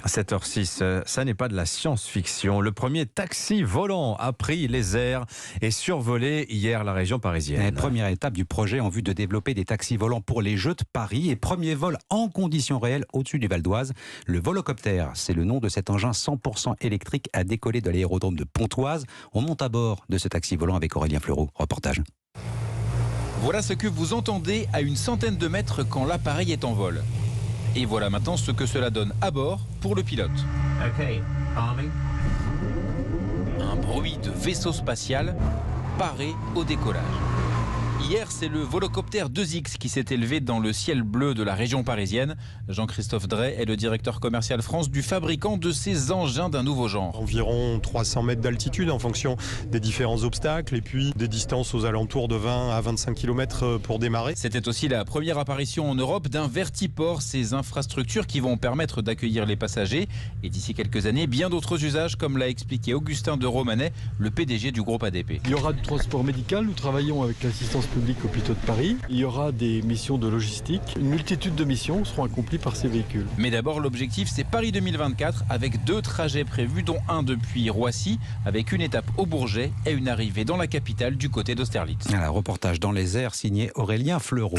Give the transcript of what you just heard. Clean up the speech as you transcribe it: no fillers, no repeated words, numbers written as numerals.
7h06, ça n'est pas de la science-fiction. Le premier taxi volant a pris les airs et survolé hier la région parisienne. Première étape du projet en vue de développer des taxis volants pour les Jeux de Paris et premier vol en conditions réelles au-dessus du Val d'Oise. Le Volocoptère, c'est le nom de cet engin 100% électrique à décoller de l'aérodrome de Pontoise. On monte à bord de ce taxi volant avec Aurélien Fleureau. Reportage. Voilà ce que vous entendez à une centaine de mètres quand l'appareil est en vol. Et voilà maintenant ce que cela donne à bord pour le pilote. Un bruit de vaisseau spatial paré au décollage. Hier, c'est le Volocoptère 2X qui s'est élevé dans le ciel bleu de la région parisienne. Jean-Christophe Drey est le directeur commercial France du fabricant de ces engins d'un nouveau genre. Environ 300 mètres d'altitude en fonction des différents obstacles et puis des distances aux alentours de 20 à 25 km pour démarrer. C'était aussi la première apparition en Europe d'un vertiport, ces infrastructures qui vont permettre d'accueillir les passagers. Et d'ici quelques années, bien d'autres usages, comme l'a expliqué Augustin de Romanet, le PDG du groupe ADP. Il y aura du transport médical, nous travaillons avec l'assistance publique hôpitaux de Paris. Il y aura des missions de logistique. Une multitude de missions seront accomplies par ces véhicules. Mais d'abord, l'objectif, c'est Paris 2024 avec 2 trajets prévus, dont un depuis Roissy, avec une étape au Bourget et une arrivée dans la capitale du côté d'Austerlitz. Un reportage dans les airs signé Aurélien Fleureau.